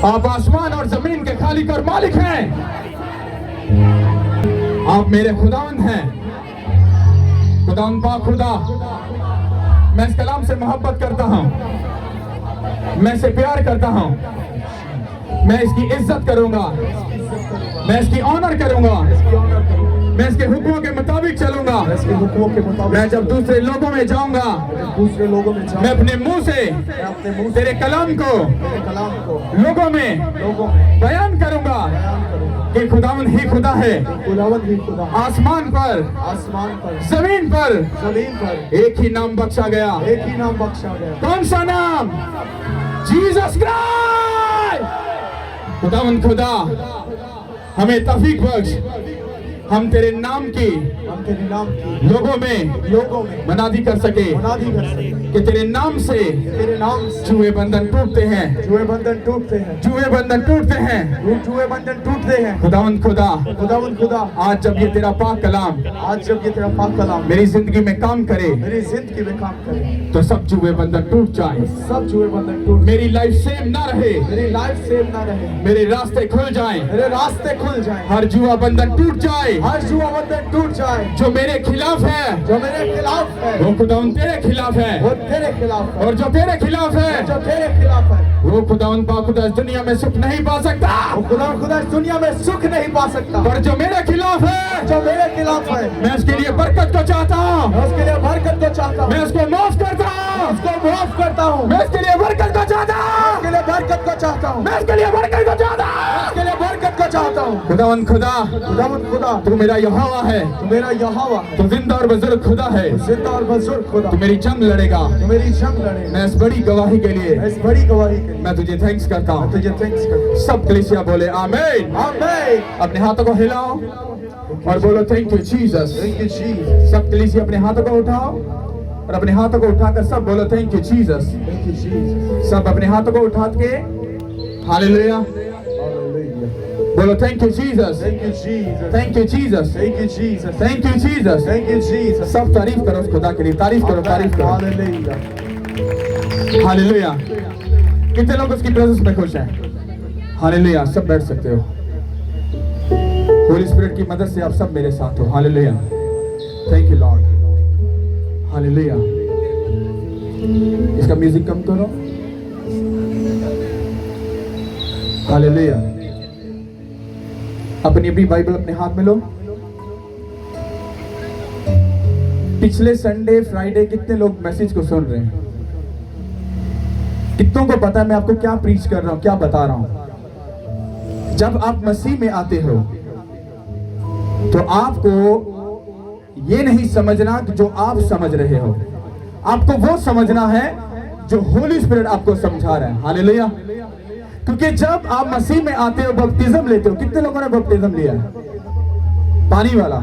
आप आसमान और जमीन के खालिक और मालिक हैं। आप मेरे खुदावंद हैं। खुदावंद पाक खुदा, मैं इस कलाम से मोहब्बत करता हूं, मैं इसे प्यार करता हूं, मैं इसकी इज्जत करूंगा, मैं इसकी ऑनर करूंगा, मैं इसके हुक्मों के मुताबिक चलूंगा। मैं जब दूसरे लोगों में जाऊंगा, मैं अपने मुंह से तेरे कलाम को लोगों में बयान करूंगा कि खुदावंद ही खुदा है। आसमान पर जमीन पर एक ही नाम बख्शा गया। कौन सा नाम? Jesus Christ. खुदावंद खुदा, हमें तौफीक बख्श, हम तेरे नाम की लोगों में मनादी कर सके कि तेरे नाम से जुए बंधन टूटते हैं, जुए बंधन टूटते हैं। खुदावंद खुदा, आज जब ये तेरा पाक कलाम मेरी जिंदगी में काम करे, तो सब जुए बंधन टूट जाए, मेरी लाइफ सेम ना रहे, मेरे रास्ते खुल जाएं, हर जुआ बंधन टूट जाए, जो मेरे खिलाफ है, वो खुदावंद तेरे खिलाफ है, और जो तेरे खिलाफ है, वो खुदावंद पाक खुदा इस दुनिया में सुख नहीं पा सकता, पर जो मेरे खिलाफ है, मैं उसके लिए बरकत को चाहता हूँ, मैं उसको माफ करता हूँ, मैं उसके लिए बरकत को चाहता हूँ, मैं उसके लिए बरकत को चाहता हूँ। खुदावंद खुदा, तू मेरा यहोवा है, तू जिंदा और बुजुर्ग खुदा है, तू मेरी जंग लड़ेगा, मैं इस बड़ी गवाही के लिए मैं तुझे थैंक्स करता हूँ। सब कलीसिया बोले आमीन। अपने हाथों को हिलाओ और बोलो थैंक यू जीसस। सब कलीसिया अपने हाथों को उठाओ और अपने हाथों को उठाकर सब बोलो थैंक यू जीसस। सब अपने हाथों को उठा के हालेलुया बोलो thank you Jesus, thank you Jesus, thank you Jesus. सब तारीफ करो उस खुदा के लिए, तारीफ करो। हालेलुया। कितने लोग उसकी प्रेजेंस में खुश हैं? हालेलुया। सब बैठ सकते हो। होली स्पिरिट की मदद से आप सब मेरे साथ हो। Hallelujah. Thank you Lord. Hallelujah. इसका म्यूजिक कम करो। हालेलुया। अपनी अपनी बाइबल अपने हाथ में लो। पिछले संडे फ्राइडे कितने लोग मैसेज को सुन रहे हैं? कितनों को पता है मैं आपको क्या प्रीच कर रहा हूं, क्या बता रहा हूं? जब आप मसीह में आते हो तो आपको ये नहीं समझना कि जो आप समझ रहे हो, आपको वो समझना है जो होली स्पिरिट आपको समझा रहा है। हालेलुया। क्योंकि जब आप मसीह में आते हो, बपतिस्म लेते हो। कितने लोगों ने बपतिस्म लिया है? पानी वाला।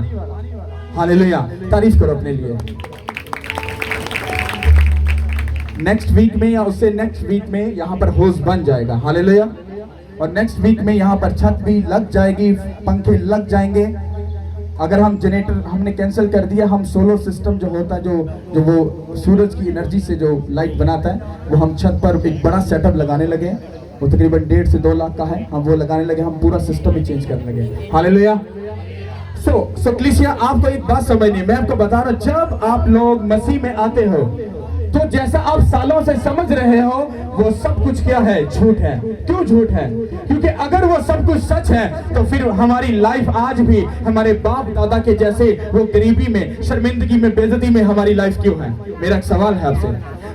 हालेलुया। तारीफ करो अपने लिए। नेक्स्ट वीक में या उससे नेक्स्ट वीक में यहां पर होस बन जाएगा। हालेलुया। और नेक्स्ट वीक में यहां पर छत भी लग जाएगी, पंखे लग जाएंगे। अगर हम जनरेटर हमने कैंसिल कर दिया, हम सोलर सिस्टम जो होता है, जो वो सूरज की एनर्जी से जो लाइट बनाता है, वो हम छत पर एक बड़ा सेटअप लगाने लगे। वो तकरीबन 1.5 से 2 लाख का है। हम वो लगाने लगे, हम पूरा सिस्टम ही चेंज करने लगे। हालेलुया। सो कलीसिया, आपको एक बात समझनी है, मैं आपको बता रहा हूं, जब आप लोग मसीह में आते हो तो जैसा आप सालों से समझ रहे हो वो सब कुछ क्या है? झूठ है। क्यों झूठ है? क्योंकि अगर वो सब कुछ सच है तो फिर हमारी लाइफ आज भी हमारे बाप दादा के जैसे वो गरीबी में, शर्मिंदगी में, बेइज्जती में हमारी लाइफ क्यों है? मेरा एक सवाल है आपसे।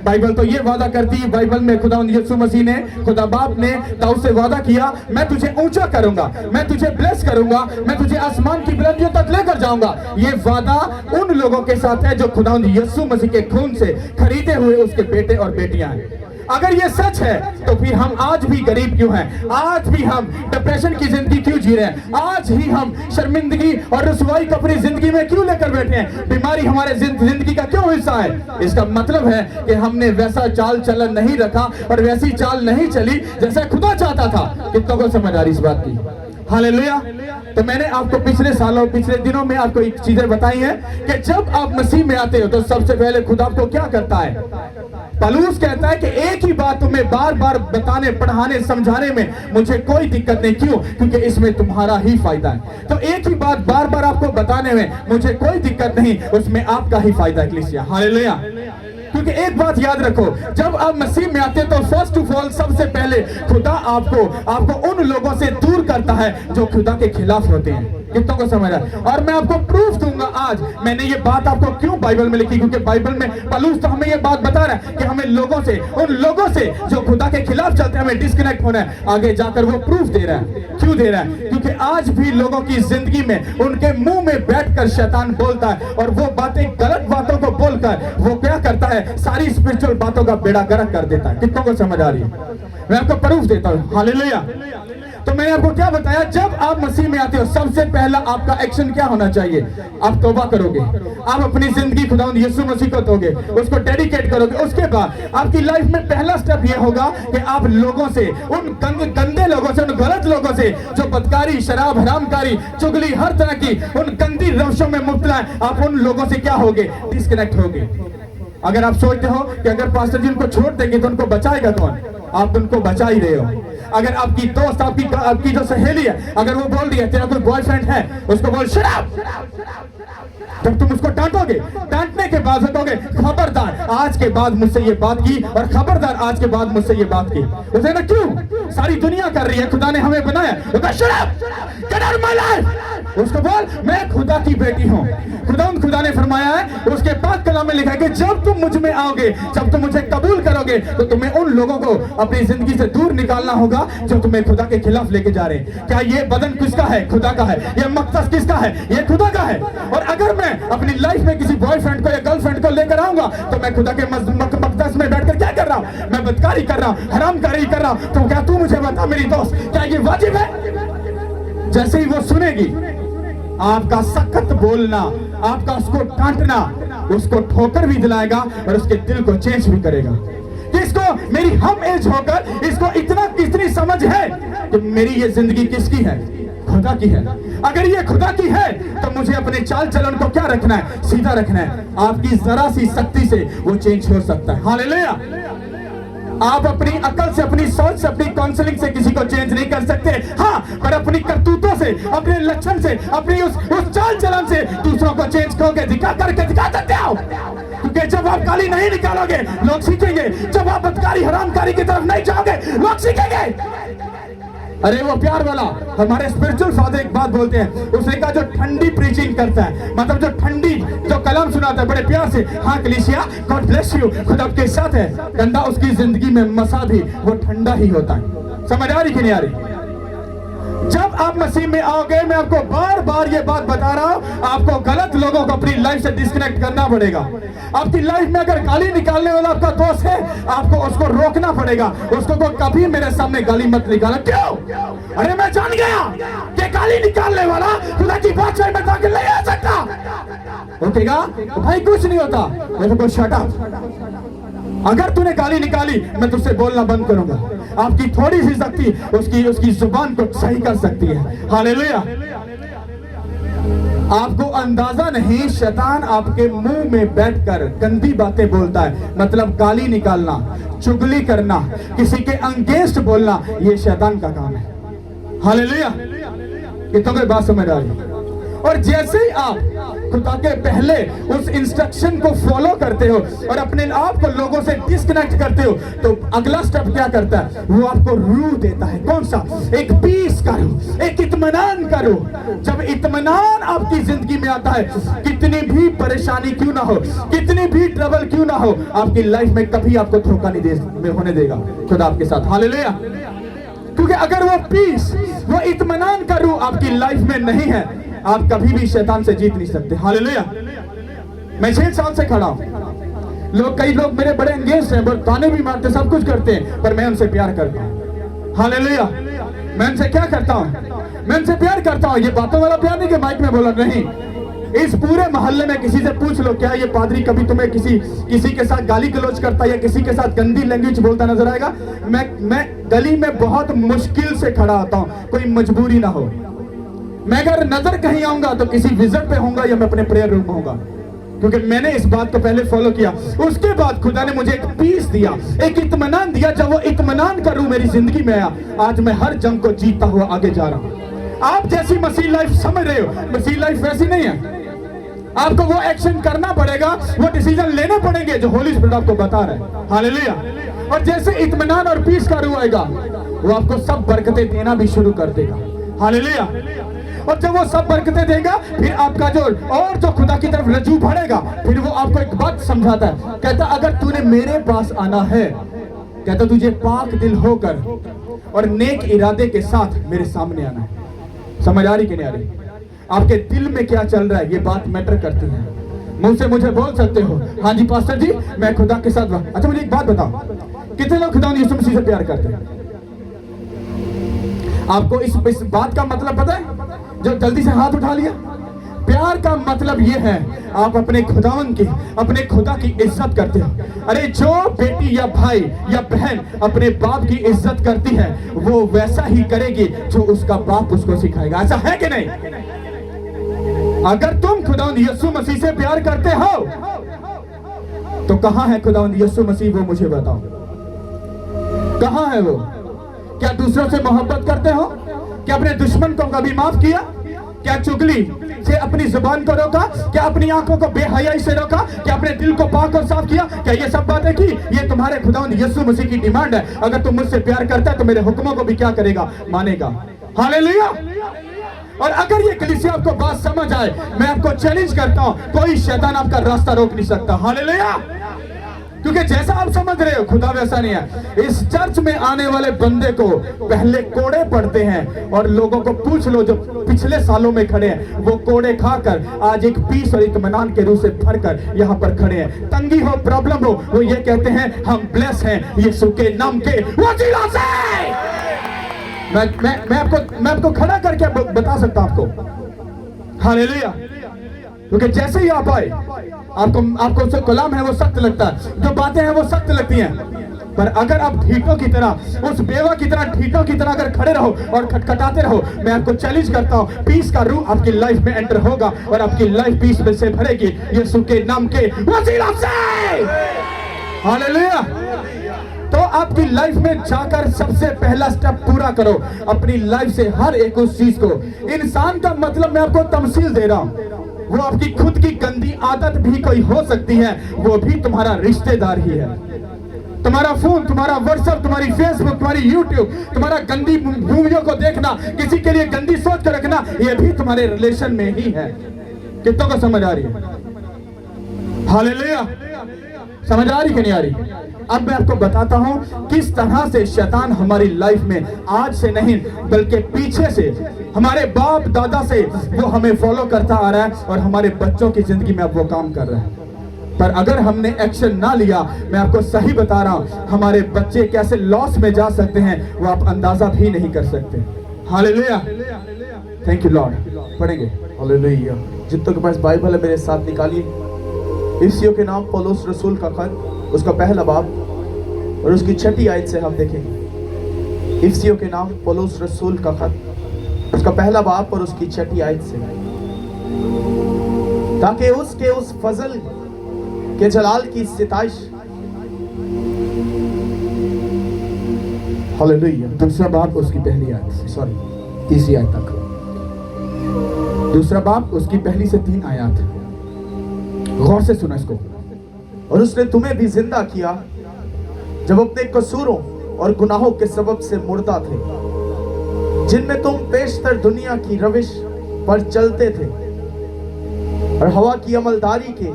बाइबल तो ये वादा करती है, बाइबल में खुदावंद यीशु मसीह ने, खुदा बाप ने दाऊद से वादा किया, मैं तुझे ऊंचा करूंगा, मैं तुझे ब्लेस करूंगा, मैं तुझे आसमान की बुलंदियों तक लेकर जाऊंगा। ये वादा उन लोगों के साथ है जो खुदावंद यीशु मसीह के खून से खरीदे हुए उसके बेटे और बेटियां हैं। अगर ये सच है तो फिर हम आज भी गरीब क्यों हैं? आज भी हम डिप्रेशन की जिंदगी क्यों जी रहे हैं? आज ही हम शर्मिंदगी और रसवाई को अपनी जिंदगी में क्यों लेकर बैठे हैं? बीमारी हमारे जिंदगी का क्यों हिस्सा है? इसका मतलब है कि हमने वैसा चाल चलन नहीं रखा और वैसी चाल नहीं चली जैसा खुदा चाहता था। कितनों को समझ आ रही इस बात की? हालेलुया। तो मैंने आपको पिछले सालों पिछले दिनों में आपको एक चीजें बताई हैं कि जब आप मसीह में आते हो तो सबसे पहले खुदा आपको क्या करता है। पौलुस कहता है कि एक ही बात तुम्हें बार बार बताने पढ़ाने समझाने में मुझे कोई दिक्कत नहीं। क्यों? क्योंकि इसमें तुम्हारा ही फायदा है। तो एक ही बात बार बार आपको बताने में मुझे कोई दिक्कत नहीं, उसमें आपका ही फायदा है कलीसिया। हालेलुया। क्योंकि एक बात याद रखो, जब आप मसीह में आते हैं तो फर्स्ट ऑफ ऑल सबसे पहले खुदा आपको उन लोगों से दूर करता है जो खुदा के खिलाफ होते हैं। कितनों को समझ है? और मैं आपको प्रूफ दूंगा आज। मैंने ये बात आपको क्यों बाइबल में लिखी, क्योंकि बाइबल में पौलुस तो हमें ये बात बता रहा है कि हमें उन लोगों से जो खुदा के खिलाफ चलते हैं हमें डिस्कनेक्ट होना है। आगे जाकर वो प्रूफ दे रहा है। क्यों दे रहा है? क्योंकि आज भी लोगों की जिंदगी में उनके मुंह में बैठकर शैतान बोलता है और वो बातें गलत बातों को बोलकर वो क्या करता है, सारी स्पिरिचुअल बातों का बेड़ा गर्क कर देता है। कितनों को समझ आ रही है? मैं आपको प्रूफ देता हूं। हालेलुया। तो मैंने आपको क्या बताया, जब आप मसीह में आते हो सबसे पहला आपका एक्शन क्या होना चाहिए? आप तौबा करोगे, आप अपनी जिंदगी खुदावंद यीशु मसीह को दोगे, उसको डेडिकेट करोगे। उसके बाद आपकी लाइफ में पहला स्टेप ये होगा कि आप लोगों से, उन गंदे लोगों से, उन गलत लोगों से जो बदकारी, शराब, हरामकारी, चुगली, हर तरह की उन गंदी रवशों में मुब्तला है, आप उन लोगों से क्या होगे? डिस्कनेक्ट होगे। अगर आप सोचते हो कि अगर पास्टर जी उनको छोड़ देंगे तो उनको बचाएगा कौन, आप उनको बचा ही रहे हो। अगर आपकी दोस्त, आपकी जो सहेली है, अगर वो बोल रही है तेरा कोई बॉयफ्रेंड है, उसको बोल शराब। जब तुम उसको डांटोगे, डांटने के बाद कहोगे खबरदार आज के बाद मुझसे ये बात की, और खबरदार आज के बाद मुझसे ये बात की। उसे ना क्यों? सारी दुनिया कर रही है, खुदा ने हमें बनाया। उसको बोल मैं खुदा की बेटी हूँ। खुदा ने फरमाया है, उसके बाद कलाम में लिखा है कि जब तुम मुझ में आओगे, जब तुम मुझे कबूल करोगे तो तुम्हें उन लोगों को अपनी जिंदगी से दूर निकालना होगा जो तुम्हें खुदा के खिलाफ लेके जा रहे हैं। क्या ये बदन किसका है? खुदा का है। ये मकसद किसका है? ये खुदा का है। और अगर मैं अपनी लाइफ में किसी बॉयफ्रेंड को या गर्लफ्रेंड को लेकर आऊंगा तो मैं खुदा के मकदस में बैठकर क्या कर रहा हूं? मैं बदकारी कर रहा हूं, हरामकारी कर रहा हूं। तो क्या तू मुझे बता मेरी दोस्त, क्या ये वाजिब है? जैसे ही वो सुनेगी आपका सख्त बोलना, आपका उसको डांटना, उसको ठोकर भी दिलाएगा और उसके दिल को चेंज भी करेगा। इसको मेरी हम एज होकर इसको इतनी समझ है कि मेरी ये जिंदगी किसकी है? खुदा की है। अगर ये खुदा की है तो मुझे अपने चाल चलन को क्या रखना है? सीधा रखना है। आपकी जरा सी शक्ति से वो चेंज हो सकता है। हालेलुया। आप अपनी अकल से, अपनी सोच से, अपनी काउंसलिंग से किसी को चेंज नहीं कर सकते। हाँ, पर अपनी करतूतों से, अपने लक्षण से, अपनी उस चाल चलन से दूसरों को चेंज करोगे, दिखा सकते हो। क्योंकि जब आप गाली नहीं निकालोगे लोग सीखेंगे, जब आप बदकारी, हरामकारी की तरफ नहीं जाओगे लोग सीखेंगे। अरे वो प्यार वाला हमारे स्पिरिचुअल फादर एक बात बोलते हैं, उसने कहा जो ठंडी प्रीचिंग करता है, मतलब जो ठंडी जो कलाम सुनाता है बड़े प्यार से, हाँ कलीसिया गॉड ब्लेस यू, खुदा आपके साथ है, गंदा उसकी जिंदगी में मसा भी वो ठंडा ही होता है। समझ आ रही कि नहीं आ रही? जब आप मसीह में आओगे, मैं आपको बार बार ये बात बता रहा हूं, आपको गलत लोगों को अपनी लाइफ से डिस्कनेक्ट करना पड़ेगा। आपकी लाइफ में अगर गाली निकालने वाला आपका दोस्त है, आपको उसको रोकना पड़ेगा। उसको कभी मेरे सामने गाली मत निकालना। क्यों? अरे मैं जान गया कि गाली निकालने वाला खुदा की बातचीत में दाखिल नहीं आ सकता। ओकेगा भाई, कुछ नहीं होता। मैं तो शट अप। अगर तूने गाली निकाली मैं तुझसे बोलना बंद करूंगा। आपकी थोड़ी सी शक्ति उसकी जुबान को सही कर सकती है। हालेलुया। आपको अंदाजा नहीं, शैतान आपके मुंह में बैठकर गंदी बातें बोलता है, मतलब गाली निकालना, चुगली करना, किसी के अगेंस्ट बोलना, ये शैतान का काम है। हालेलुया। कितनों को बात समझ आ रही? और जैसे ही आप खुदा के पहले उस इंस्ट्रक्शन को फॉलो करते हो और अपने आप को लोगों से डिस्कनेक्ट करते हो, तो अगला स्टेप क्या करता है? वो आपको रूह देता है। कौन सा? एक पीस का रूह, एक इत्मीनान का रूह। जब इत्मीनान आपकी जिंदगी में आता है, कितनी भी परेशानी क्यों ना हो, कितनी भी ट्रबल क्यों ना हो, आपकी लाइफ में कभी आपको धोखा नहीं होने देगा खुदा आपके साथ। हालेलुया। क्योंकि अगर वो पीस, वो इत्मीनान का रूह आपकी लाइफ में नहीं है, आप कभी भी शैतान से जीत नहीं सकते। हालेलुया। मैं 6 साल से खड़ा हूं। कई लोग मेरे बड़े एंगेज हैं, ताने भी मारते, सब कुछ करते हैं, पर मैं उनसे प्यार करता हूं। हालेलुया। मैं उनसे क्या करता हूं? मैं उनसे प्यार करता हूं। ये बातों वाला प्यार नहीं कि माइक में बोला, नहीं, इस पूरे मोहल्ले में किसी से पूछ लो, क्या ये पादरी कभी तुम्हें किसी के साथ गाली गलौज करता या किसी के साथ गंदी लैंग्वेज बोलता नजर आएगा? मैं गली में बहुत मुश्किल से खड़ा होता हूं, कोई मजबूरी ना हो। मैं अगर नजर कहीं आऊंगा तो किसी विजिट पे होऊंगा या मैं अपने प्रेयर रूम में होऊंगा, क्योंकि मैंने इस बात को पहले फॉलो किया। उसके बाद खुदा ने मुझे एक पीस दिया, एक इत्मीनान दिया। जब वो इत्मीनान का रूह मेरी जिंदगी में आया, आज मैं हर जंग को जीतता हुआ आगे जा रहा हूं। आप जैसी मसीह लाइफ समझ रहे हो, मसीह लाइफ वैसी नहीं है। आपको वो एक्शन करना पड़ेगा, वो डिसीजन लेने पड़ेंगे जो होली स्पिरिट आपको बता रहा है। हालेलुया। और जैसे इत्मीनान और पीस का रूह आएगा, वो आपको सब बरकतें देना भी शुरू कर देगा। हालेलुया। और जब वो सब बरकतें देगा, फिर आपका जो खुदा की तरफ रजू बढ़ेगा, फिर वो आपको एक बात समझाता है, कहता अगर तूने मेरे पास आना है, कहता तुझे पाक दिल होकर और नेक इरादे के साथ मेरे सामने आना है। समझ आ रही कि नहीं आ रही? आपके दिल में क्या चल रहा है, ये बात मैटर करती है। मुंह से मुझे बोल सकते हो, हाँ जी पास्टर जी मैं खुदा के साथ। अच्छा मुझे एक बात बताओ, कितने लोग खुदा यीशु मसीह से प्यार करते हैं? आपको इस बात का मतलब पता है? जो जल्दी से हाथ उठा लिया। प्यार का मतलब यह है, आप अपने खुदावन की, अपने खुदा की इज्जत करते हो। अरे जो बेटी या भाई या बहन अपने बाप की इज्जत करती है, वो वैसा ही करेगी जो उसका बाप उसको सिखाएगा। ऐसा है कि नहीं? अगर तुम खुदावन यीशु मसीह से प्यार करते हो, तो कहां है खुदावन यीशु मसीह? वो मुझे बताओ, कहां है वो? क्या दूसरों से मोहब्बत करते हो? क्या अपने दुश्मन को कभी माफ किया? क्या चुगली से अपनी जुबान को रोका? क्या अपनी आंखों को बेहयाई से रोका? क्या अपने दिल को पाक और साफ किया? क्या ये सब बातें की? ये तुम्हारे खुदावंद यीशु मसीह की डिमांड है। अगर तुम मुझसे प्यार करता है तो मेरे हुक्मों को भी क्या करेगा? मानेगा। हालेलुया। और अगर ये कलीसिया आपको बात समझ आए, मैं आपको चैलेंज करता हूं, कोई शैतान आपका रास्ता रोक नहीं सकता। हालेलुया। क्योंकि जैसा आप समझ रहे हो, खुदा वैसा नहीं है। इस चर्च में आने वाले बंदे को पहले कोड़े पड़ते हैं, और लोगों को पूछ लो जो पिछले सालों में खड़े हैं, वो कोड़े खाकर आज एक पीस और इत्मीनान के रूह से भरकर यहाँ पर खड़े हैं। तंगी हो, प्रॉब्लम हो, वो ये कहते हैं हम ब्लेस हैं यीशु के नाम के वसीला से। मैं आपको खड़ा करके बता सकता हूं आपको। हालेलुया। क्योंकि जैसे ही आप आए, आपको जो कलाम है वो सख्त लगता है, जो बातें हैं वो सख्त लगती हैं, पर अगर आप ढीठों की तरह, उस बेवा की तरह, ढीठों की तरह अगर खड़े रहो और खटखटाते रहो, मैं आपको चैलेंज करता हूं, पीस का रूह आपकी लाइफ में एंटर होगा और आपकी लाइफ पीस में से भरेगी यीशु के नाम के वसीला से। हालेलुया। तो आपकी लाइफ में जाकर सबसे पहला स्टेप पूरा करो, अपनी लाइफ से हर एक उस चीज को। इंसान का मतलब मैं आपको तमसील दे रहा हूं, वो आपकी खुद की गंदी आदत भी कोई हो सकती है, वो भी तुम्हारा रिश्तेदार ही है। तुम्हारा फोन, तुम्हारा व्हाट्सएप, तुम्हारी फेसबुक, तुम्हारी यूट्यूब, तुम्हारा गंदी मूवियों को देखना, किसी के लिए गंदी सोच कर रखना, ये भी तुम्हारे रिलेशन में ही है। कितनों को समझ आ रही है? हालेलुया। समझ आ रही कि नहीं आ रही? अब मैं आपको बताता हूं किस तरह से शैतान हमारी लाइफ में आज से नहीं बल्कि पीछे से, हमारे बाप दादा से वो हमें फॉलो करता आ रहा है, और हमारे बच्चों की जिंदगी में अब वो काम कर रहा है। पर अगर हमने एक्शन ना लिया, मैं आपको सही बता रहा हूं, हमारे बच्चे कैसे लॉस में जा सकते हैं वो आप अंदाजा भी नहीं कर सकते। हालेलुया। Thank you Lord. पढ़ेंगे हालेलुया। जितनों के पास बाइबल है मेरे साथ निकालिए। इफिसियों के नाम पौलुस रसूल का खत, उसका पहला बाब और उसकी 6ठी आयत से हम देखेंगे। इफिसियों के नाम पौलुस रसूल का खत, उसका पहला बाब और उसकी 6ठी आयत से, ताकि उसके उस फजल के जलाल की सिताइश। हालेलुया। दूसरा बाब उसकी पहली आयत, सॉरी तीसरी आयत तक। दूसरा बाब उसकी पहली से 3 आयत, गौर से सुना इसको। और उसने तुम्हें भी जिंदा किया जब अपने कसूरों और गुनाहों के सबब से मुर्दा थे, जिनमें तुम पेशतर दुनिया की रविश पर चलते थे और हवा की अमलदारी के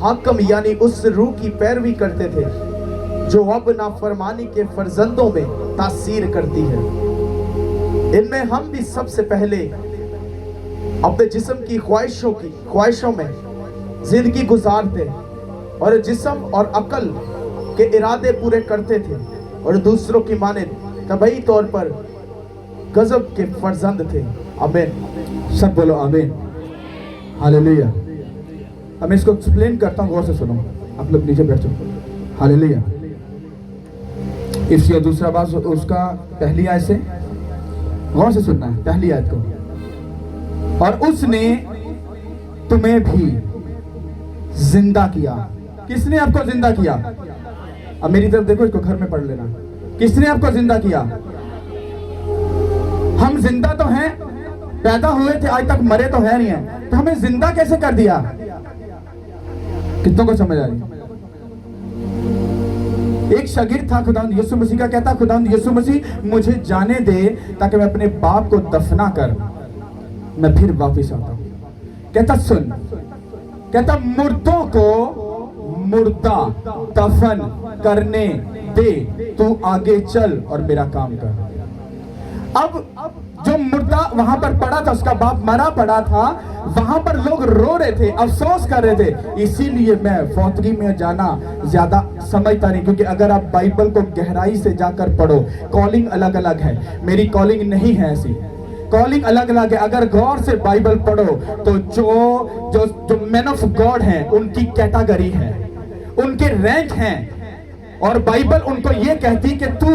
हाकम यानी उस रूह की पैरवी करते थे जो अब नाफरमानी के फर्जंदों में तासीर करती है। इनमें हम भी सबसे पहले अपने जिस्म की ख्वाहिशों में जिंदगी गुजारते और जिस्म और अकल के इरादे पूरे करते थे, और दूसरों की मानिंद तबई तौर पर गजब के फर्जंद थे। आमीन। सब बोलो आमीन। हालेलुया। अब मैं इसको एक्सप्लेन करता हूँ, गौर से सुनो। आप लोग नीचे बैठ जाओ। हालेलुया। इसका दूसरा बात उसका पहली आयत से गौर से सुनना है, पहली आयत को। और उसने तुम्हें भी जिंदा किया। किसने आपको जिंदा किया? अब मेरी तरफ देखो, इसको घर में पढ़ लेना। किसने आपको जिंदा किया? हम जिंदा तो हैं, पैदा हुए थे, आज तक मरे तो है नहीं है, तो हमें जिंदा कैसे कर दिया? कितनों को समझ आ रही? एक शागिर्द था खुदावंद यीशु मसीह का, कहता खुदावंद यीशु मसीह मुझे जाने दे ताकि मैं अपने बाप को दफना कर मैं फिर वापस आता हूं। कहता सुन, कहता मुर्दों को मुर्दा दफन करने दे, तू आगे चल और मेरा काम कर। अब जो मुर्दा वहां पर पड़ा था, उसका बाप मरा पड़ा था, वहां पर लोग रो रहे थे, अफसोस कर रहे थे। इसीलिए मैं फौतगी में जाना ज्यादा समझता नहीं, क्योंकि अगर आप बाइबल को गहराई से जाकर पढ़ो, कॉलिंग अलग अलग है, मेरी कॉलिंग नहीं है ऐसी, कॉलिंग अलग अलग है। अगर गौर से बाइबल पढ़ो तो जो जो जो मैन ऑफ गॉड हैं, उनकी कैटेगरी है, उनके रैंक हैं, और बाइबल उनको ये कहती कि तू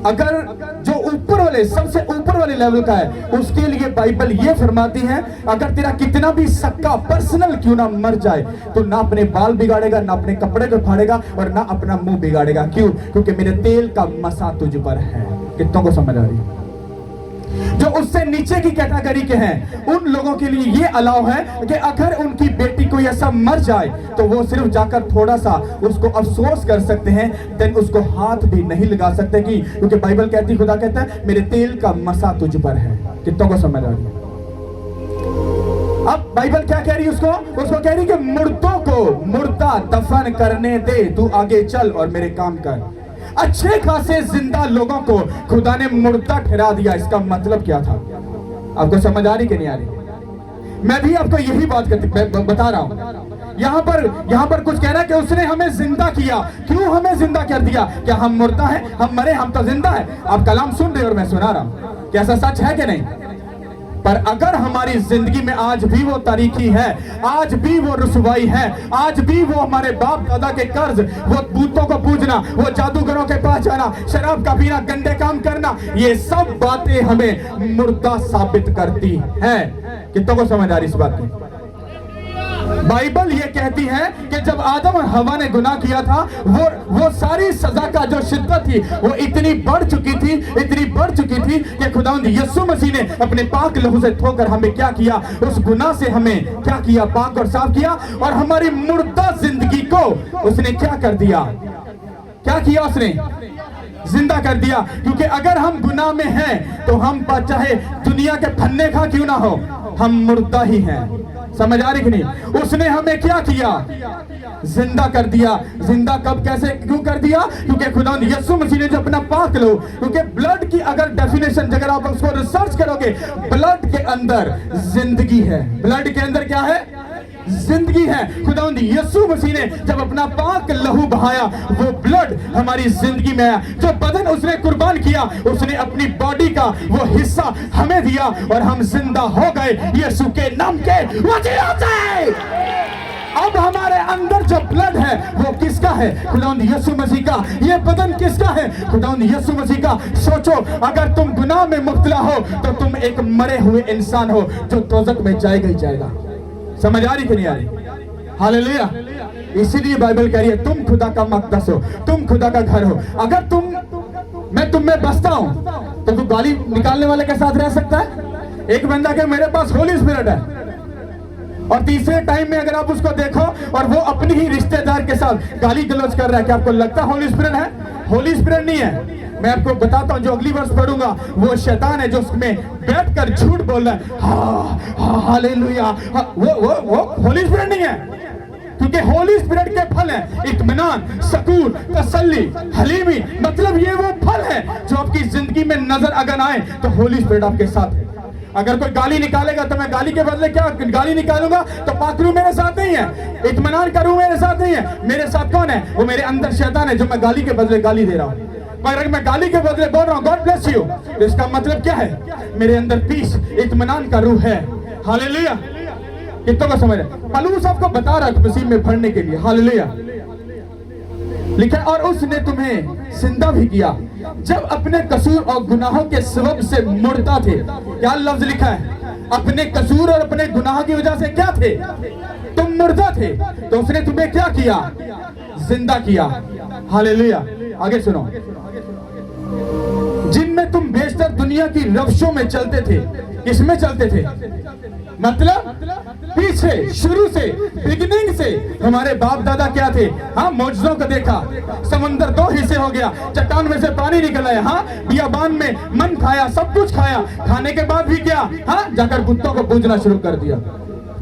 अगर जो ऊपर वाले, सबसे ऊपर वाले लेवल का है, उसके लिए बाइबल ये फरमाती है, अगर तेरा कितना भी सक्का पर्सनल क्यों ना मर जाए, तो ना अपने बाल बिगाड़ेगा, ना अपने कपड़े को फाड़ेगा, और ना अपना मुंह बिगाड़ेगा। क्यों? क्योंकि मेरे तेल का मसा तुझ पर है। कितनों को समझ आ रही है? जो उससे नीचे की कैटेगरी के हैं, उन लोगों के लिए ये अलाउ है कि अगर उनकी बेटी कोई ऐसा मर जाए तो वो सिर्फ जाकर थोड़ा सा उसको अफसोस कर सकते हैं, देन उसको हाथ भी नहीं लगा सकते, क्योंकि बाइबल कहती, खुदा कहता है मेरे तेल का मसा तुझ पर है। कितनों को समझ आ रही है? अब बाइबल क्या कह रही है उसको कह रही कि मुर्दों को मुर्दा दफन करने दे, तू आगे चल और मेरे काम कर। अच्छे खासे जिंदा लोगों को खुदा ने मुर्दा ठहरा दिया। इसका मतलब क्या था? आपको समझ आ रही कि नहीं आ रही? मैं भी आपको यही बात बता रहा हूं। यहाँ पर कुछ कह रहा है कि उसने हमें जिंदा किया। क्यों हमें जिंदा कर दिया? क्या हम मुर्दा हैं? हम मरे? हम तो जिंदा है। आप कलाम सुन रहे हो और मैं सुना रहा हूं। क्या ऐसा सच है कि नहीं? पर अगर हमारी जिंदगी में आज भी वो तारीकी है, आज भी वो रुसवाई है, आज भी वो हमारे बाप दादा के कर्ज, वो भूतों को पूजना, वो जादूगरों के पास जाना, शराब का पीना, गंदे काम करना, ये सब बातें हमें मुर्दा साबित करती है। कितनों को समझ आ रही इस बात की? बाइबल ये कहती है कि जब आदम और हवा ने गुनाह किया था, वो सारी सजा का जो शिद्दत थी वो इतनी बढ़ चुकी थी कि खुदावंद यीशु मसीह ने अपने पाक लहू से धोकर हमें क्या किया? उस गुनाह से हमें क्या किया? पाक और साफ किया, और हमारी मुर्दा जिंदगी को उसने क्या कर दिया? क्या किया उसने? जिंदा कर दिया। क्योंकि अगर हम गुनाह में हैं तो हम चाहे दुनिया के फन्ने खा क्यों ना हो, हम मुर्दा ही हैं। समझ आ रही कि नहीं? उसने हमें क्या किया? जिंदा कर दिया। जिंदा कब, कैसे, क्यों कर दिया? क्योंकि खुदा यीशु मसीह ने जो अपना पाक लो, क्योंकि ब्लड की अगर डेफिनेशन अगर आप उसको रिसर्च करोगे, ब्लड के अंदर जिंदगी है। ब्लड के अंदर क्या है? जिंदगी है। खुदावंद यीशु मसीह ने जब अपना पाक लहू बहाया, वो ब्लड हमारी जिंदगी में आया। जो बदन उसने कुर्बान किया, उसने अपनी बॉडी का वो हिस्सा हमें दिया, और हम जिंदा हो गए यीशु के नाम के वजह से। अब हमारे अंदर जो ब्लड है वो किसका है? खुदावंद यीशु मसीह का। ये बदन किसका है? खुदावंद यीशु मसीह का। सोचो, अगर तुम गुनाह में मुब्तला हो तो तुम एक मरे हुए इंसान हो जो दोज़ख में जाएगा ही जाएगा। समझ आ रही कि नहीं आ रही? हालेलुया। इसीलिए बाइबल कह रही है तुम खुदा का मक़दस हो, तुम खुदा का घर हो। अगर मैं तुम में बसता हूं तो तू गाली निकालने वाले के साथ रह सकता है? एक बंदा के मेरे पास होली स्पिरिट है, और तीसरे टाइम में अगर आप उसको देखो और वो अपनी ही रिश्तेदार के साथ गाली गलौज कर रहा है, क्या आपको लगता है होली स्पिरिट है? होली स्पिरिट नहीं है। मैं आपको बताता हूं, जो अगली वर्ष पढ़ूंगा वो शैतान है जो उसमें बैठकर झूठ बोल रहा है। हालेलुया। वो होली स्पिरिट नहीं है, क्योंकि होली स्पिरिट के फल है इत्मीनान, सकून, तसल्ली, हलीमी। मतलब ये वो फल है जो आपकी जिंदगी में नजर अगर आए तो होली स्पिरिट आपके साथ है। अगर कोई गाली निकालेगा तो मैं गाली के बदले क्या गाली निकालूंगा? तो पाकरू मेरे साथ नहीं है, इत्मीनान करूं मेरे साथ नहीं है। मेरे साथ कौन है? वो मेरे अंदर शैतान है जो मैं गाली के बदले गाली दे रहा हूं। अगर मैं गाली के बदले बोल रहा हूं गॉड ब्लेस यू, तो इसका मतलब क्या है? मेरे अंदर पीस, इत्मीनान का रूह है। हालेलुया। कितनों को समझ है? पौलुस आपको बता रहा है मसीह में भरने के लिए। हालेलुया। लिखा और उसने तुम्हें जिंदा भी किया जब अपने कसूर और गुनाहों के सबब से मुर्दा थे। क्या लफ्ज लिखा है? अपने कसूर और अपने गुनाह की वजह से क्या थे? तुम मुर्दा थे, तो उसने तुम्हें क्या किया? जिंदा किया। हालेलुया। आगे सुनो। जिनमें तुम बेशतर दुनिया की रवशों में चलते थे। किसमें चलते थे? मतलब पीछे, शुरू से, बिगिनिंग से हमारे बाप दादा क्या थे? हाँ, मौजूदों को देखा, समंदर दो हिस्से हो गया, चट्टान में से पानी निकल आया। हाँ, बियाबान में मन खाया, सब कुछ खाया, खाने के बाद भी क्या? हाँ, जाकर बुतों को पूजना शुरू कर दिया।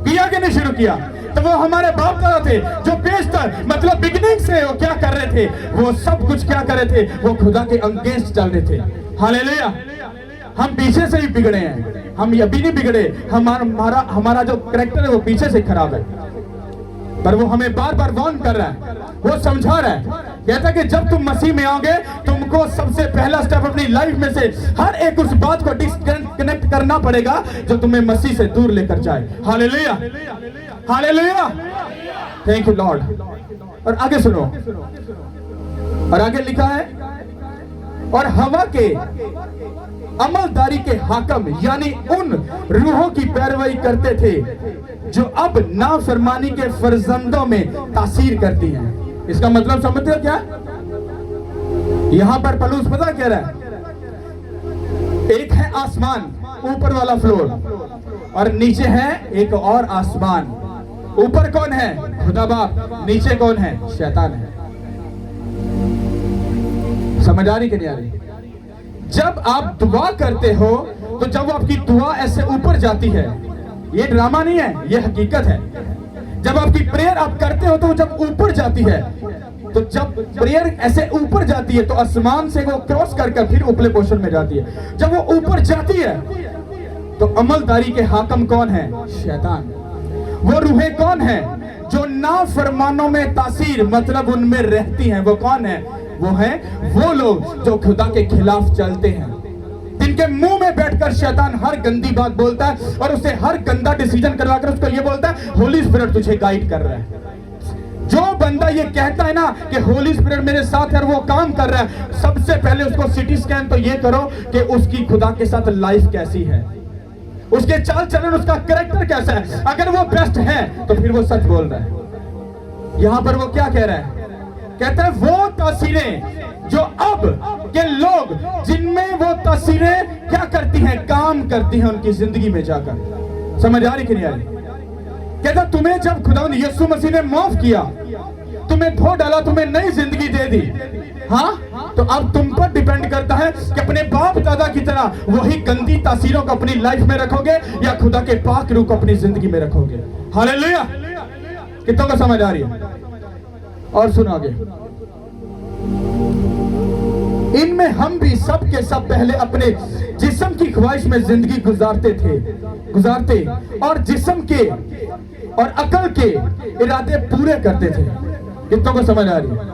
किया कि नहीं शुरू किया? तो वो हमारे बाप दादा थे जो बेशतर मतलब बिगिनिंग से वो क्या कर रहे थे? वो सब कुछ क्या कर रहे थे? वो खुदा के अगेंस्ट चल रहे थे। हालेलुया। हम पीछे से ही बिगड़े हैं, हम अभी नहीं बिगड़े। हमारा जो कैरेक्टर है वो पीछे से खराब है, पर वो हमें बार बार वार्न कर रहा है, वो समझा रहा है। कहता है कि जब तुम मसीह में आओगे तुमको सबसे पहला स्टेप अपनी लाइफ में से हर एक उस बात को डिस्कनेक्ट करना पड़ेगा जो तुम्हें मसीह से दूर लेकर जाए। Hallelujah, hallelujah, thank you Lord. और आगे सुनो, और आगे लिखा है और हवा के अमलदारी के हाकम यानी उन रूहों की पैरवी करते थे जो अब नाफरमानी के फर्जंदों में तासीर करती हैं। इसका मतलब समझते हो क्या? यहां पर पौलुस पता कह रहा है, एक है आसमान, ऊपर वाला फ्लोर, और नीचे है एक और आसमान। ऊपर कौन है? खुदा बाप। नीचे कौन है? शैतान है। समझ आ रही कि नहीं आ रही? जब आप दुआ करते हो तो जब आपकी दुआ ऐसे ऊपर जाती है, ये ड्रामा नहीं है, ये हकीकत है। जब आपकी प्रेयर आप करते हो तो जब ऊपर जाती है, तो जब प्रेयर ऐसे ऊपर जाती है तो आसमान से वो क्रॉस करके फिर ऊपरे पोर्शन में जाती है। जब वो ऊपर जाती है तो अमलदारी के हाकम कौन है? शैतान। वो रूहें कौन है जो नाफरमानों में तासीर मतलब उनमें रहती हैं? वो कौन है? वो है वो लोग जो खुदा के खिलाफ चलते हैं, जिनके मुंह में बैठकर शैतान हर गंदी बात बोलता है और उसे हर गंदा डिसीजन करवाकर उसको ये बोलता है होली स्पिरिट तुझे गाइड कर रहा है। जो बंदा ये कहता है ना कि होली स्पिरिट मेरे साथ है और वो काम कर रहा है, सबसे पहले उसको सिटी स्कैन तो ये करो कि उसकी खुदा के साथ लाइफ कैसी है, उसके चाल चलन, उसका कैरेक्टर कैसा है। अगर वो बेस्ट है तो फिर वो सच बोल रहा है। यहां पर वो क्या कह रहा है? कहता है वो तासीरें जो अब के लोग जिनमें वो तासीरें क्या करती हैं? काम करती हैं उनकी जिंदगी में जाकर। समझ आ रही कि नहीं आ रही? कहता तुम्हें जब खुदावंद यीशु मसीह ने माफ किया, तुम्हें धो डाला, तुम्हें नई जिंदगी दे दी, हाँ, तो अब तुम पर डिपेंड करता है कि अपने बाप दादा की तरह वही गंदी तासीरों को अपनी लाइफ में रखोगे या खुदा के पाक रूह को अपनी जिंदगी में रखोगे। हालेलुया। कितनों को समझ आ रही है? और सुनोगे, इनमें हम भी सब के सब पहले अपने जिस्म की ख्वाहिश में जिंदगी गुजारते और जिस्म के और अकल के इरादे पूरे करते थे। कितनों को समझ आ रही है?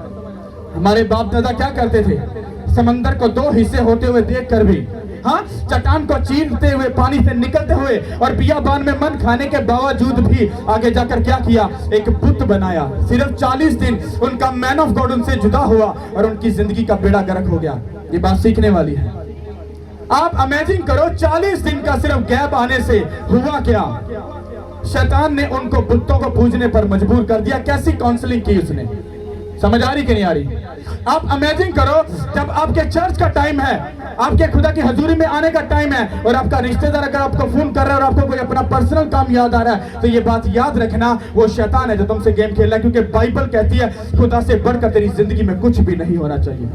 हमारे बाप दादा क्या करते थे? समंदर को दो हिस्से होते हुए देखकर भी, हाँ, चट्टान को चीरते हुए, पानी से निकलते हुए और बियाबान में मन खाने के बावजूद भी आगे जाकर क्या किया? एक बुत बनाया। सिर्फ 40 दिन उनका मैन ऑफ गॉड उनसे जुदा हुआ और उनकी जिंदगी का बेड़ा गर्क हो गया। ये बात सीखने वाली है। आप इमेजिन करो 40 दिन का सिर्फ गैप आने से हुआ क्या? शैतान ने उनको बुतों को पूजने पर मजबूर कर दिया। कैसी काउंसलिंग की उसने? समझ आ रही कि नहीं आ रही? आप इमेजिन करो जब आपके चर्च का टाइम है, आपके खुदा की हजूरी में आने का टाइम है और आपका रिश्तेदार अगर आपको फोन कर रहा है और आपको कोई अपना पर्सनल काम याद आ रहा है, तो ये बात याद रखना वो शैतान है जो तुमसे गेम खेल रहा है। क्योंकि बाइबल कहती है खुदा से बढ़कर तेरी जिंदगी में कुछ भी नहीं होना चाहिए।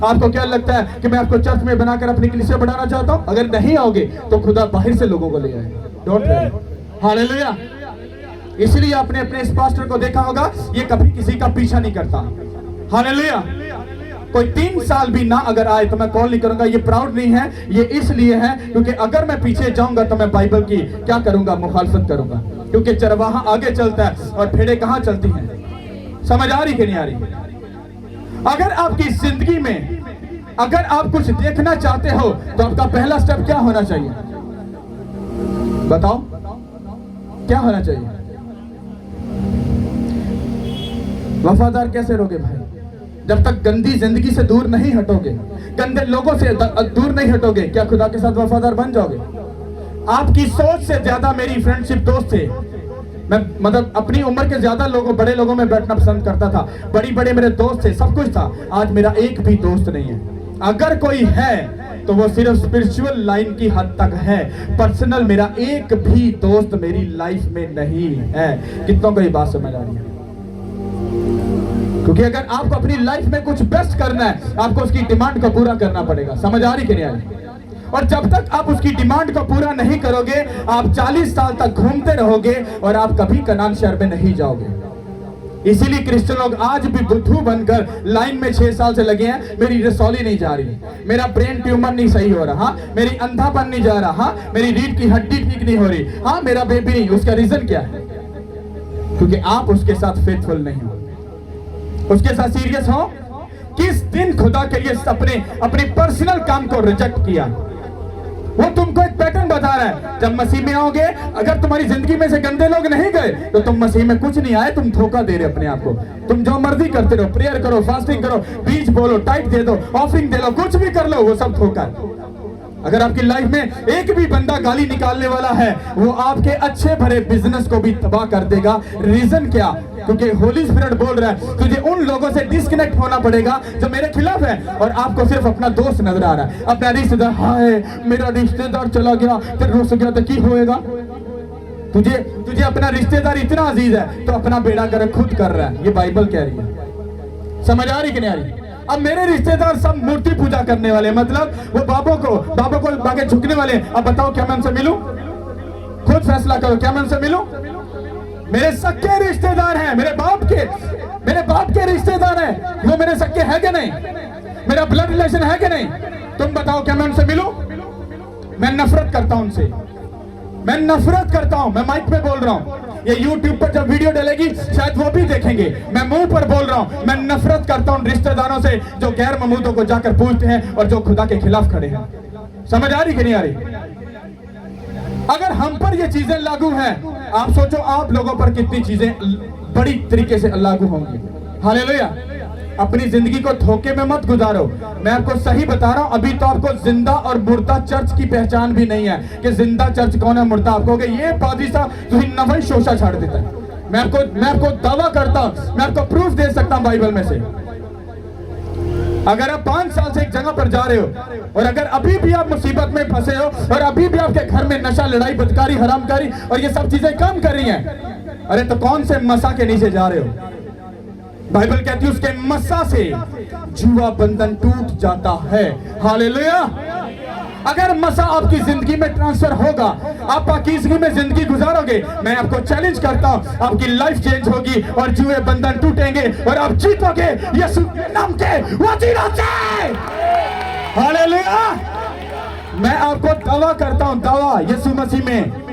आपको क्या लगता है कि मैं आपको चर्च में बनाकर अपनी कलीसिया बढ़ाना चाहता हूं? अगर नहीं आओगे तो खुदा बाहर से लोगों को ले आए। Don't worry. हालेलुया। इसलिए आपने अपने इस पास्टर को देखा होगा, ये कभी किसी का पीछा नहीं करता। हालेलुया। कोई 3 साल भी ना अगर आए तो मैं कॉल नहीं करूंगा। ये प्राउड नहीं है, ये इसलिए है क्योंकि अगर मैं पीछे जाऊंगा तो मैं बाइबल की क्या करूंगा? मुखालफत करूंगा। क्योंकि चरवाहा आगे चलता है और भेड़ें कहां चलती हैं? समझ आ रही कि नहीं आ रही? अगर आपकी जिंदगी में अगर आप कुछ देखना चाहते हो तो आपका पहला स्टेप क्या होना चाहिए? बताओ क्या होना चाहिए? वफादार कैसे रहोगे भाई? जब तक गंदी जिंदगी से दूर नहीं हटोगे, गंदे लोगों से दूर नहीं हटोगे, क्या खुदा के साथ वफादार बन जाओगे? आपकी सोच से ज्यादा मेरी फ्रेंडशिप दोस्त थे। मैं मतलब अपनी उम्र के ज्यादा लोगों, बड़े लोगों में बैठना पसंद करता था। बड़ी बड़े मेरे दोस्त थे, सब कुछ था। आज मेरा एक भी दोस्त नहीं है। अगर कोई है तो वो सिर्फ स्पिरिचुअल लाइन की हद तक है। पर्सनल मेरा एक भी दोस्त मेरी लाइफ में नहीं है। कितनों को ये बात समझ आ रही है? क्योंकि अगर आपको अपनी लाइफ में कुछ बेस्ट करना है, आपको उसकी डिमांड को पूरा करना पड़ेगा। समझ आ रही कि नहीं आ रही? और जब तक आप उसकी डिमांड को पूरा नहीं करोगे, आप 40 साल तक घूमते रहोगे और आप कभी कनान शहर में नहीं जाओगे। इसीलिए क्रिश्चियन लोग आज भी बुद्धू बनकर लाइन में 6 साल से लगे हैं। मेरी रसौली नहीं जा रही, मेरा ब्रेन ट्यूमर नहीं सही हो रहा, मेरी अंधापन नहीं जा रहा, मेरी रीढ़ की हड्डी ठीक नहीं हो रही, हाँ मेरा बेबी नहीं। उसका रीजन क्या है? क्योंकि आप उसके साथ फेथफुल नहीं हो, उसके साथ सीरियस हो। किस दिन खुदा के लिए अपने पर्सनल काम को रिजेक्ट किया? वो तुमको एक पैटर्न बता रहा है। जब मसीह में आओगे, अगर तुम्हारी जिंदगी में से गंदे लोग नहीं गए तो तुम मसीह में कुछ नहीं आए। तुम धोखा दे रहे अपने आप को। तुम जो मर्जी करते रहो, प्रेयर करो, फास्टिंग करो, बीच बोलो, टाइट दे दो, ऑफरिंग दे लो, कुछ भी कर लो, वो सब धोखा है। अगर आपकी लाइफ में एक भी बंदा गाली निकालने वाला है, वो आपके अच्छे भरे बिजनेस को भी तबाह कर देगा। रीजन क्या? क्योंकि होली स्पिरिट बोल रहा है तुझे उन लोगों से डिस्कनेक्ट होना पड़ेगा जो मेरे खिलाफ है, और आपको सिर्फ अपना दोस्त नजर आ रहा है, अपना रिश्तेदार। हाय मेरा रिश्तेदार चला गया, फिर रुस गया तो की होएगा? तुझे अपना रिश्तेदार इतना अजीज है तो अपना बेड़ा गर्क खुद कर रहा है। ये बाइबल कह रही है। समझ आ रही कि नहीं आ रही? अब मेरे रिश्तेदार सब मूर्ति पूजा करने वाले, मतलब वो बाबों को आगे झुकने वाले। अब बताओ क्या मैं उनसे मिलूं? खुद फैसला करो, क्या मैं उनसे मिलूं? मेरे सक्के रिश्तेदार हैं, मेरे बाप के रिश्तेदार हैं, वो मेरे सक्के हैं कि नहीं? मेरा ब्लड रिलेशन है कि नहीं? तुम बताओ क्या मैं उनसे मिलूं? मैं नफरत करता हूं उनसे, मैं नफरत करता हूं। मैं माइक पे बोल रहा हूं, ये YouTube पर जब वीडियो डलेगी शायद वो भी देखेंगे। मैं मुंह पर बोल रहा हूं, मैं नफरत करता हूं रिश्तेदारों से जो गैर ममूदों को जाकर पूछते हैं और जो खुदा के खिलाफ खड़े हैं। समझ आ रही कि नहीं आ रही? अगर हम पर ये चीजें लागू हैं, आप सोचो आप लोगों पर कितनी चीजें बड़ी तरीके से लागू होंगी। हालेलुया। अपनी जिंदगी को धोखे में मत गुजारो। मैं आपको सही बता रहा हूं, अभी तो आपको जिंदा और मुर्दा चर्च की पहचान भी नहीं है कि जिंदा चर्च कौन है, मुर्दा आप कहोगे ये पादरी साहब तुझे नवल शोषा छाड़ देता है। मैं आपको दावा करता हूं, मैं आपको प्रूफ दे सकता हूं बाइबल में से। अगर आप 5 साल से एक जगह पर जा रहे हो और अगर अभी भी आप मुसीबत में फंसे हो और अभी भी आपके घर में नशा, लड़ाई, बदकारी, हरामकारी और ये सब चीजें काम कर रही हैं, अरे तो कौन से मसा के नीचे जा रहे हो? बाइबल कहती है उसके मसा से जुआ बंधन टूट जाता है। हालेलुया। अगर मसा आपकी जिंदगी में ट्रांसफर होगा, आप पाकीज़गी में जिंदगी गुजारोगे, मैं आपको चैलेंज करता हूं, आपकी लाइफ चेंज होगी और जुए बंधन टूटेंगे और आप जीतोगे यीशु के नाम के वजीरों से। हालेलुया। मैं आपको दावा करता हूं, दावा यीशु मसीह में,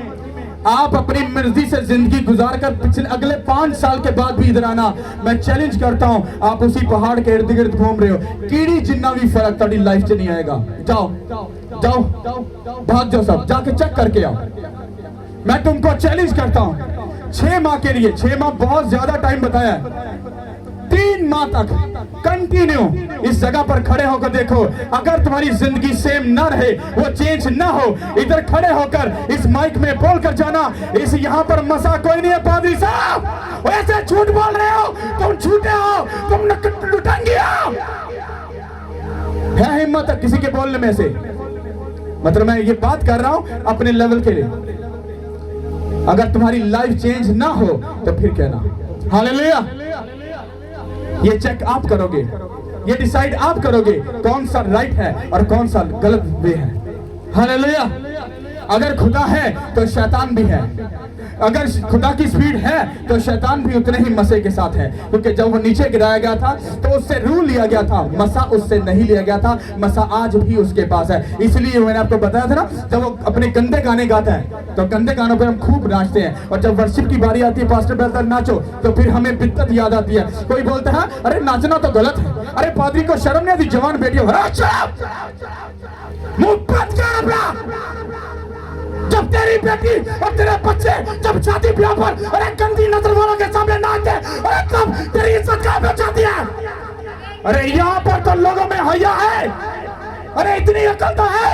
आप अपनी मर्जी से जिंदगी गुजार कर पिछले अगले 5 साल के बाद भी इधर आना। मैं चैलेंज करता हूं, आप उसी पहाड़ के इर्द गिर्द घूम रहे हो, कीड़ी जिन्ना भी फर्क ਤੁਹਾਡੀ लाइफ से नहीं आएगा। जाओ भाग जाओ, सब जाके चेक करके आओ। मैं तुमको चैलेंज करता हूं, 6 माह के लिए, 6 माह बहुत ज्यादा टाइम बताया है, 3 माह तक कंटिन्यू इस जगह पर खड़े होकर देखो। अगर तुम्हारी जिंदगी सेम ना रहे, वो चेंज ना हो, इधर खड़े होकर इस माइक में बोलकर जाना, इस यहाँ पर मसा कोई नहीं है पादरी साहब, ऐसे झूठ बोल रहे हो, तुम झूठे हो, तुम लुटेंगे हो। है हिम्मत किसी के बोलने में से? मतलब मैं ये बात कर रहा हूं अपने लेवल के लिए। अगर तुम्हारी लाइफ चेंज ना हो तो फिर कहना। हालेलुया। ये चेक आप करोगे, ये डिसाइड आप करोगे कौन सा राइट है और कौन सा गलत वे है। हालेलुया। अगर खुदा है तो शैतान भी है, अगर खुदा की स्पीड है तो शैतान भी उतने ही मसे के साथ है, क्योंकि जब वो नीचे गिराया गया था तो उससे रूल लिया गया था, मसा उससे नहीं लिया गया था। मसा आज भी उसके पास है। इसलिए मैंने आपको बताया था ना, जब वो अपने गंदे गाने गाता है तो गंदे गानों पे हम खूब नाचते हैं, और जब वर्शिप की बारी आती है, पास्टर बेहतर नाचो, तो फिर हमें बिद्दत याद आती है। कोई बोलता है अरे नाचना तो गलत है, अरे पादरी को शर्म नहीं आती, जवान बेटियों मुंह बंद कर अपना। जब तेरी बेटी और तेरे बच्चे जब शादी ब्याह पर अरे गंदी नजर वालों के सामने नाचते, अरे तब तेरी इज्जत कहां पे जाती है? अरे यहाँ पर तो लोगों में हया है, अरे इतनी अकल तो है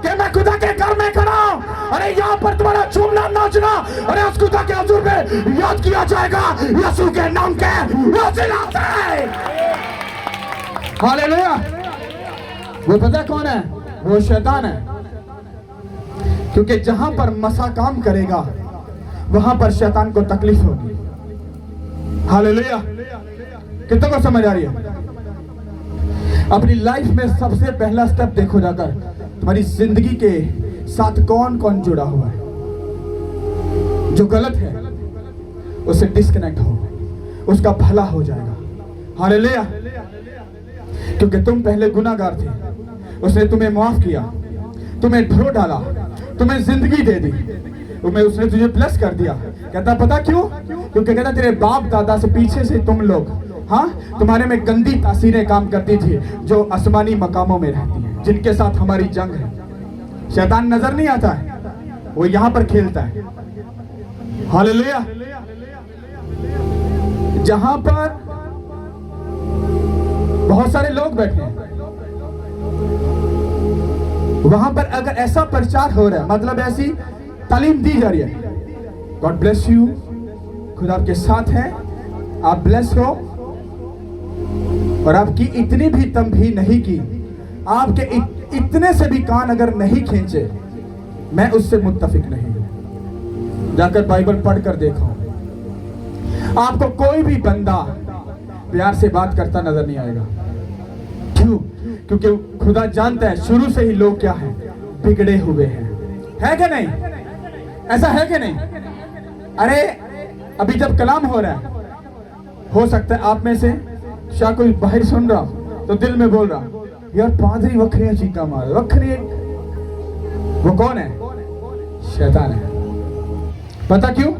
कि मैं खुदा के घर में खड़ा हूं, अरे यहाँ पर तुम्हारा झूमना नाचना अरे उस खुदा के हुजूर में याद किया जाएगा यीशु के नाम के हालेलुया। वो पता कौन है? वो शैतान है, क्योंकि जहां पर मसा काम करेगा वहां पर शैतान को तकलीफ होगी। हालेलुया। कितनों को समझ आ रही है? अपनी लाइफ में सबसे पहला स्टेप देखो जाकर, तुम्हारी जिंदगी के साथ कौन कौन जुड़ा हुआ है। जो गलत है उससे डिस्कनेक्ट हो, उसका भला हो जाएगा। हालेलुया। क्योंकि तुम पहले गुनाहगार थे, उसने तुम्हें माफ किया, तुम्हें ढो डाला, तुम्हें जिंदगी दे दी, उसने तुझे ब्लेस कर दिया। कहता पता क्यों? क्योंकि कहता तेरे बाप दादा से पीछे से तुम लोग, हाँ, तुम्हारे में गंदी तासीरें काम करती थी जो आसमानी मकामों में रहती हैं, जिनके साथ हमारी जंग है। शैतान नजर नहीं आता है, वो यहां पर खेलता है। हालेलुया। जहां पर बहुत सारे लोग बैठे हैं, वहां पर अगर ऐसा प्रचार हो रहा है, मतलब ऐसी तालीम दी जा रही है, गॉड ब्लेस यू, खुदा आपके साथ है, आप ब्लेस हो, और आपकी इतनी भी तंबीह नहीं की, आपके इतने से भी कान अगर नहीं खींचे, मैं उससे मुत्तफिक नहीं हूं। जाकर बाइबल पढ़कर देखो, आपको कोई भी बंदा प्यार से बात करता नजर नहीं आएगा। क्यों? क्योंकि खुदा जानता है शुरू से ही लोग क्या हैं, बिगड़े हुए हैं। है कि नहीं? ऐसा है कि नहीं? अरे अभी जब कलाम हो रहा है, हो सकता है आप में से शायद कोई बाहर सुन रहा तो दिल में बोल रहा, यार पादरी वखरियां चीका मार वखरी। वो कौन है? शैतान है। पता क्यों?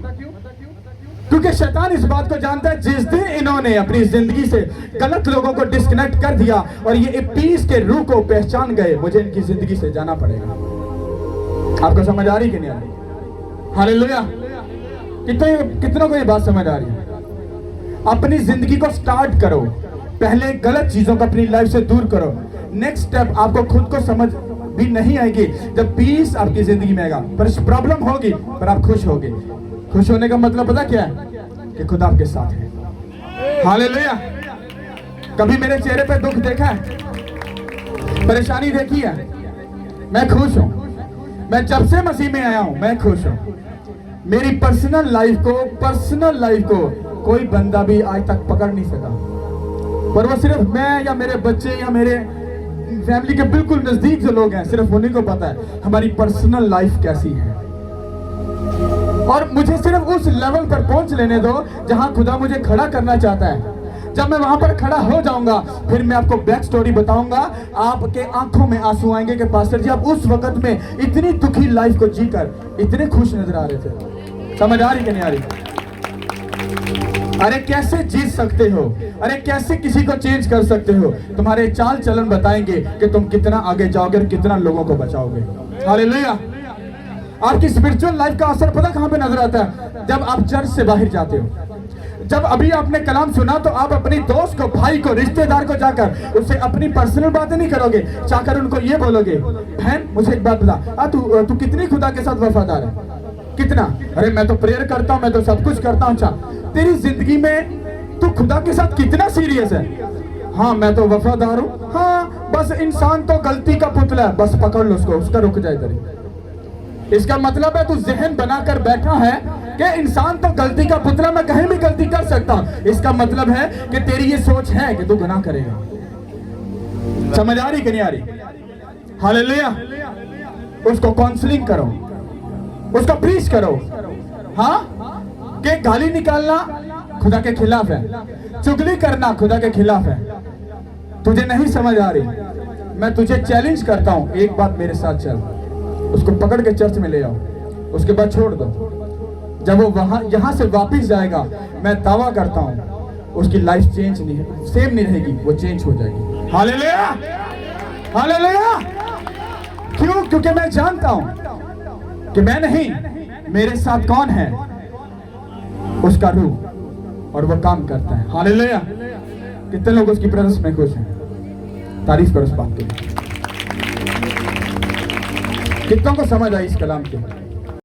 क्योंकि शैतान इस बात को जानता है, जिस दिन इन्होंने अपनी जिंदगी से गलत लोगों को डिस्कनेक्ट कर दिया और ये पीस के रूह को पहचान गए, मुझे इनकी जिंदगी से जाना पड़ेगा। आपको समझ आ रही कि नहीं आ रही? हालेलुया। कितनों को ये बात समझ आ रही है? अपनी जिंदगी को स्टार्ट करो, पहले गलत चीजों को अपनी लाइफ से दूर करो। नेक्स्ट स्टेप आपको खुद को समझ भी नहीं आएगी जब पीस आपकी जिंदगी में आएगा, पर प्रॉब्लम होगी पर आप खुश होगे। खुश होने का मतलब पता क्या है? कि खुदा आपके साथ है। हालेलुया। कभी मेरे चेहरे पे दुख देखा है, परेशानी देखी है? मैं खुश हूं। मैं जब से मसीह में आया हूं मैं खुश हूं। मेरी पर्सनल लाइफ को कोई बंदा भी आज तक पकड़ नहीं सका, पर वो सिर्फ मैं या मेरे बच्चे या मेरे फैमिली के बिल्कुल नजदीक जो लोग हैं, सिर्फ उन्हीं को पता है हमारी पर्सनल लाइफ कैसी है। और मुझे सिर्फ उस लेवल पर पहुंच लेने दो जहां खुदा मुझे खड़ा करना चाहता है। जब मैं वहां पर खड़ा हो जाऊंगा, फिर मैं आपको बैक स्टोरी बताऊंगा। आपके आंखों में आंसू आएंगे कि पास्टर जी आप उस वक्त में इतनी दुखी लाइफ को जीकर इतने खुश नजर आ रहे थे। समझ आ रही कि नहीं आ रही? अरे कैसे जीत सकते हो? अरे कैसे किसी को चेंज कर सकते हो? तुम्हारे चाल चलन बताएंगे कि तुम कितना आगे जाओगे और कितना लोगों को बचाओगे। हालेलुया। आपकी स्पिरिचुअल लाइफ का असर पता कहां पे नजर आता है? जब आप चर्च से बाहर जाते हो। जब अभी आपने कलाम सुना तो आप अपनी दोस्त को, भाई को, रिश्तेदार को जाकर उससे अपनी पर्सनल बातें नहीं करोगे, जाकर उनको ये बोलोगे, बहन मुझे एक बात बता, तू कितनी खुदा के साथ वफादार है? कितना? अरे मैं तो प्रेयर करता हूं, मैं तो सब कुछ करता हूं। अच्छा, तेरी जिंदगी में तू खुदा के साथ कितना सीरियस है? हाँ मैं तो वफादार हूं। हाँ बस इंसान तो गलती का पुतला है, बस पकड़ लो उसको, उसका रुक जाए तेरी। इसका मतलब है तू जहन बनाकर बैठा है कि इंसान तो गलती का पुतला, मैं कहीं भी गलती कर सकता हूं। इसका मतलब है कि तेरी ये सोच है कि तू गुनाह करेगा। समझ आ रही कि नहीं आ रही? हालेलुया। उसको काउंसलिंग करो, उसको प्रीच करो। हाँ कि गाली निकालना खुदा के खिलाफ है, चुगली करना खुदा के खिलाफ है। तुझे नहीं समझ आ रही? मैं तुझे चैलेंज करता हूं, एक बात मेरे साथ चल, उसको पकड़ के चर्च में ले आओ, उसके बाद छोड़ दो। जब वो यहां से वापस जाएगा, मैं दावा करता हूं उसकी लाइफ चेंज नहीं है, सेम नहीं रहेगी, वो चेंज हो जाएगी। हालेलुया। हालेलुया। क्यों? क्योंकि मैं जानता हूं कि मैं नहीं, मेरे साथ कौन है? उसका रूह, और वो काम करता है। हालेलुया। कितने लोग उसकी प्रेजेंस में खुश हैं? तारीफ करो इस बात के लिए। कितनों को समझ आई इस कलाम के?